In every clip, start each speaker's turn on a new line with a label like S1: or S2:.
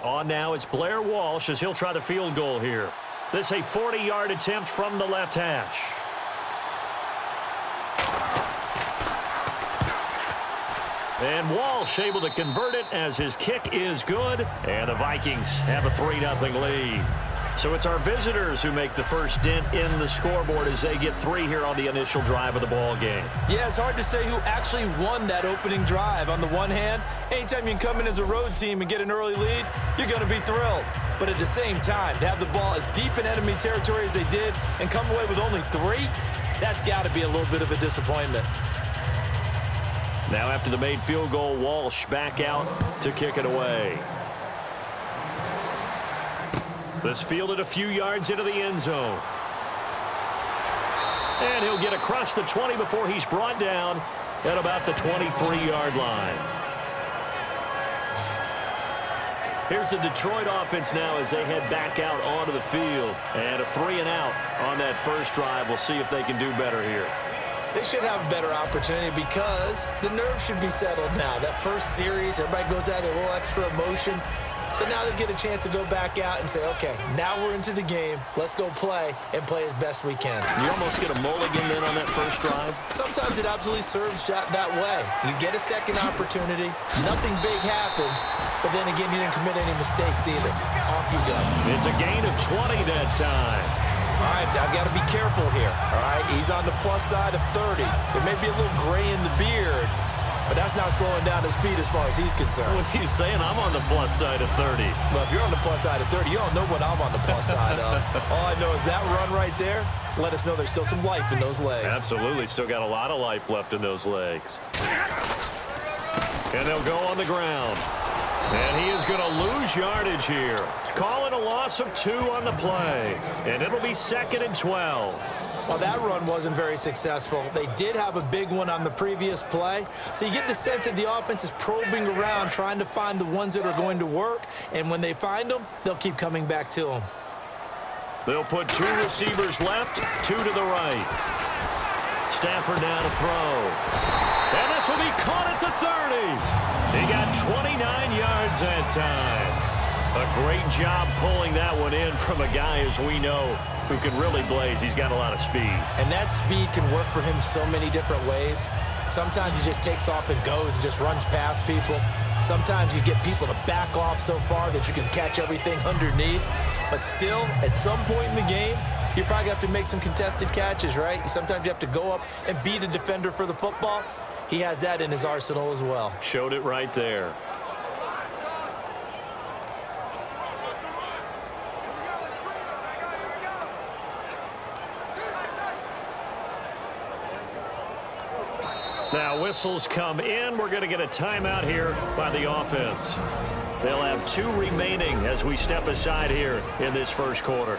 S1: On now, it's Blair Walsh as he'll try the field goal here. This a 40-yard attempt from the left hash. And Walsh able to convert it as his kick is good. And the Vikings have a 3-0 lead. So it's our visitors who make the first dent in the scoreboard as they get 3 here on the initial drive of the ball game.
S2: Yeah, it's hard to say who actually won that opening drive. On the one hand, anytime you can come in as a road team and get an early lead, you're going to be thrilled. But at the same time, to have the ball as deep in enemy territory as they did and come away with only 3, that's got to be a little bit of a disappointment.
S1: Now after the made field goal, Walsh back out to kick it away. This fielded a few yards into the end zone. And he'll get across the 20 before he's brought down at about the 23-yard line. Here's the Detroit offense now as they head back out onto the field. And a 3-and-out on that first drive. We'll see if they can do better here.
S2: They should have a better opportunity because the nerves should be settled now. That first series, everybody goes out with a little extra emotion. So now they get a chance to go back out and say, okay, now we're into the game. Let's go play and play as best we can.
S1: You almost get a mulligan then on that first drive?
S2: Sometimes it absolutely serves that way. You get a second opportunity. Nothing big happened. But then again, you didn't commit any mistakes either. Off you go.
S1: It's a gain of 20 that time.
S2: All right, I've got to be careful here. All right, he's on the plus side of 30. There may be a little gray in the beard, but that's not slowing down his speed as far as he's concerned.
S1: What he's saying, I'm on the plus side of 30.
S2: Well, if you're on the plus side of 30, you don't know what I'm on the plus side of. All I know is that run right there let us know there's still some life in those legs.
S1: Absolutely. Still got a lot of life left in those legs. And they'll go on the ground. And he is going to lose yardage here. Calling a loss of 2 on the play. And it'll be 2nd and 12.
S2: Well, that run wasn't very successful. They did have a big one on the previous play. So you get the sense that the offense is probing around, trying to find the ones that are going to work. And when they find them, they'll keep coming back to them.
S1: They'll put 2 receivers left, 2 to the right. Stafford now to throw. And this will be caught at the 30. He got 29 yards that time. A great job pulling that one in from a guy, as we know, who can really blaze. He's got a lot of speed.
S2: And that speed can work for him so many different ways. Sometimes he just takes off and goes and just runs past people. Sometimes you get people to back off so far that you can catch everything underneath. But still, at some point in the game, you probably have to make some contested catches, right? Sometimes you have to go up and beat a defender for the football. He has that in his arsenal as well.
S1: Showed it right there. Now whistles come in. We're going to get a timeout here by the offense. They'll have 2 remaining as we step aside here in this first quarter.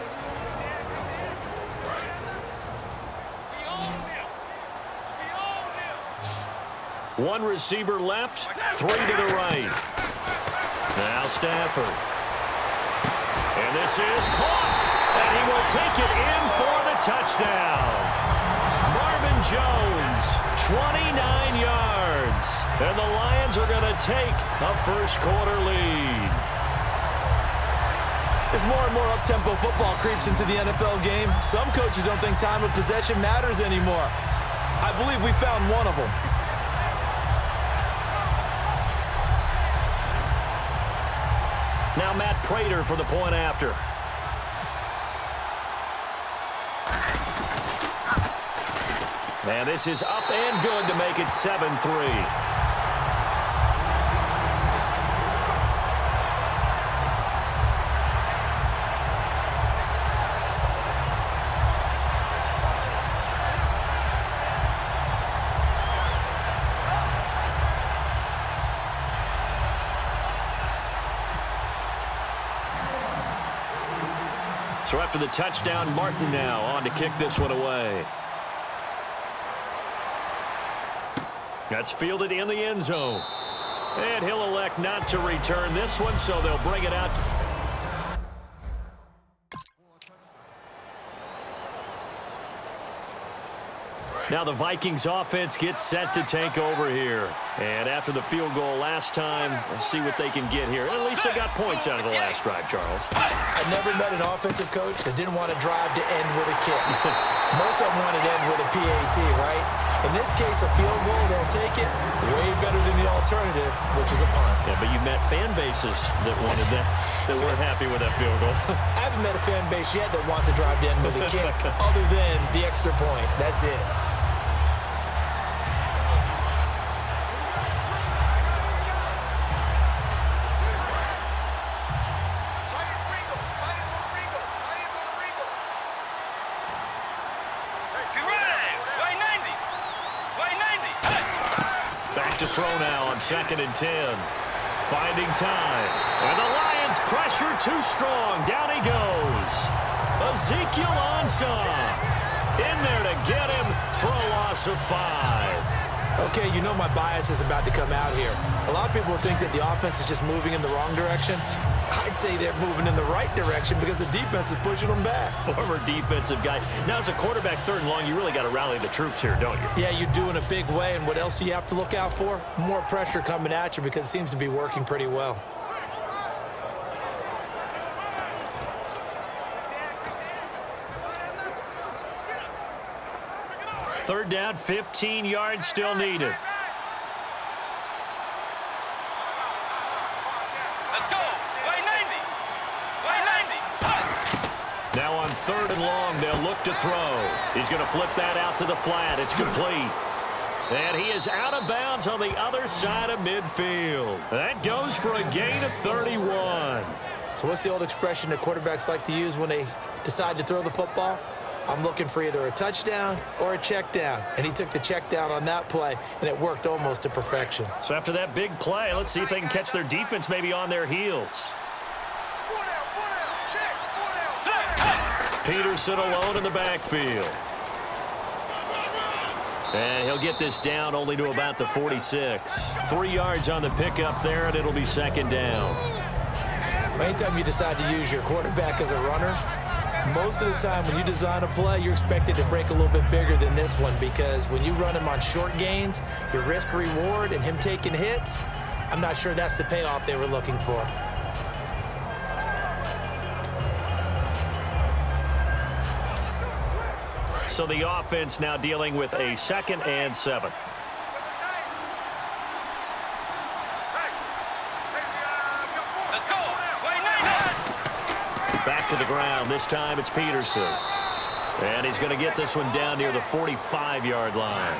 S1: One receiver left, 3 to the right. Now Stafford. And this is caught. And he will take it in for the touchdown. Marvin Jones, 29 yards. And the Lions are going to take a first quarter lead.
S2: As more and more up-tempo football creeps into the NFL game, some coaches don't think time of possession matters anymore. I believe we found one of them.
S1: Now Matt Prater for the point after. And this is up and good to make it 7-3. So after the touchdown, Martin now on to kick this one away. That's fielded in the end zone. And he'll elect not to return this one, so they'll bring it out. Now the Vikings offense gets set to take over here. And after the field goal last time, we'll see what they can get here. At least they got points out of the last drive, Charles.
S2: I never met an offensive coach that didn't want to drive to end with a kick. Most of them wanted to end with a PAT, right? In this case, a field goal, they'll take it way better than the alternative, which is a punt.
S1: Yeah, but you met fan bases that wanted that weren't happy with that field goal.
S2: I haven't met a fan base yet that wants to drive to end with a kick other than the extra point. That's it.
S1: To throw now on 2nd and 10. Finding time. And the Lions pressure too strong. Down he goes. Ezekiel Ansah in there to get him for a loss of 5.
S2: Okay, you know my bias is about to come out here. A lot of people think that the offense is just moving in the wrong direction. I'd say they're moving in the right direction because the defense is pushing them back.
S1: Former defensive guy. Now, as a quarterback 3rd and long, you really got to rally the troops here, don't you?
S2: Yeah, you do in a big way. And what else do you have to look out for? More pressure coming at you because it seems to be working pretty well.
S1: Third down, 15 yards still needed. Now on 3rd and long, they'll look to throw. He's going to flip that out to the flat. It's complete. And he is out of bounds on the other side of midfield. That goes for a gain of 31.
S2: So what's the old expression that quarterbacks like to use when they decide to throw the football? I'm looking for either a touchdown or a check down. And he took the check down on that play, and it worked almost to perfection.
S1: So after that big play, let's see if they can catch their defense maybe on their heels. Peterson alone in the backfield. And he'll get this down only to about the 46. 3 yards on the pickup there, and it'll be 2nd down.
S2: Anytime you decide to use your quarterback as a runner, most of the time when you design a play, you're expected to break a little bit bigger than this one because when you run him on short gains, your risk-reward and him taking hits, I'm not sure that's the payoff they were looking for.
S1: So the offense now dealing with a 2nd and 7. Back to the ground. This time it's Peterson. And he's going to get this one down near the 45-yard line.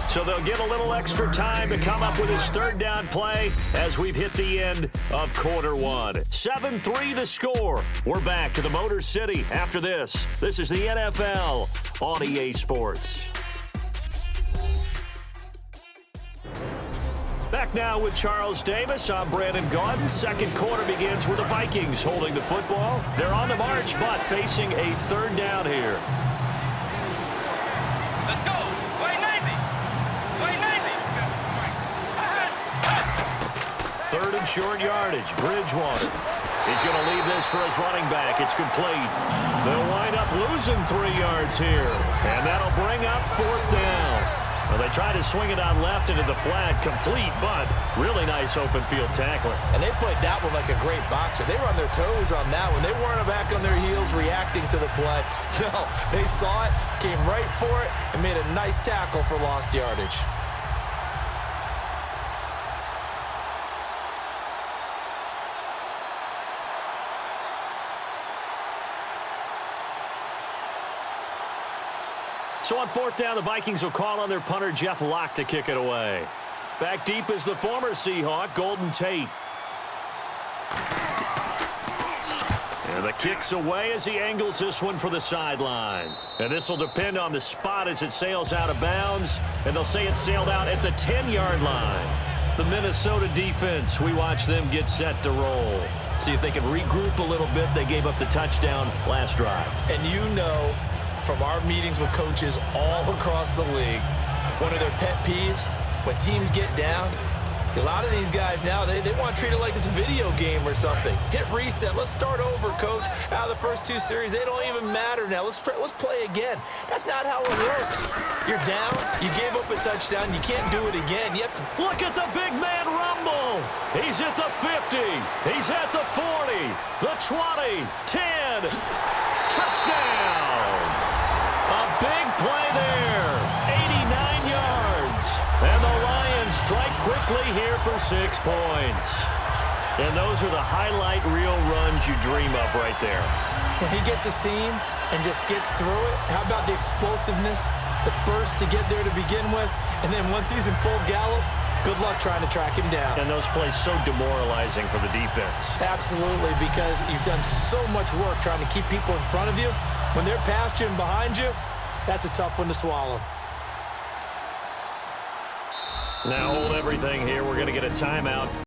S1: So they'll get a little extra time to come up with his 3rd down play as we've hit the end of quarter 1. 7-3 the score. We're back to the Motor City after this. This is the NFL on EA Sports. Back now with Charles Davis. I'm Brandon Gaudin. 2nd quarter begins with the Vikings holding the football. They're on the march, but facing a 3rd down here.
S3: Let's go. Way 90. Way 90.
S1: 3rd and short yardage. Bridgewater. He's going to leave this for his running back. It's complete. They'll wind up losing 3 yards here. And that'll bring up 4th down. Well, they try to swing it on left into the flat, complete, but really nice open field tackling.
S2: And they played that one like a great boxer. They were on their toes on that one. They weren't back on their heels reacting to the play. No, they saw it, came right for it, and made a nice tackle for lost yardage.
S1: So on 4th down, the Vikings will call on their punter, Jeff Locke, to kick it away. Back deep is the former Seahawk, Golden Tate. And the kick's away as he angles this one for the sideline. And this will depend on the spot as it sails out of bounds. And they'll say it sailed out at the 10-yard line. The Minnesota defense, we watch them get set to roll. See if they can regroup a little bit. They gave up the touchdown last drive.
S2: And you know, from our meetings with coaches all across the league, one of their pet peeves, when teams get down, A lot of these guys now, they want to treat it like it's a video game or something. Hit reset. Let's start over, coach. Out of the first 2 series, they don't even matter now. Let's play again. That's not how it works. You're down. You gave up a touchdown. You can't do it again. You have to
S1: Look at the big man rumble. He's at the 50. He's at the 40. The 20. 10. Touchdown. A big play there. 89 yards. And the Lions strike quickly here for 6 points. And those are the highlight reel runs you dream of right there.
S2: When he gets a seam and just gets through it, how about the explosiveness, the burst to get there to begin with, and then once he's in full gallop, good luck trying to track him down.
S1: And those plays so demoralizing for the defense.
S2: Absolutely, because you've done so much work trying to keep people in front of you. When they're past you and behind you, that's a tough one to swallow.
S1: Now hold everything here. We're going to get a timeout.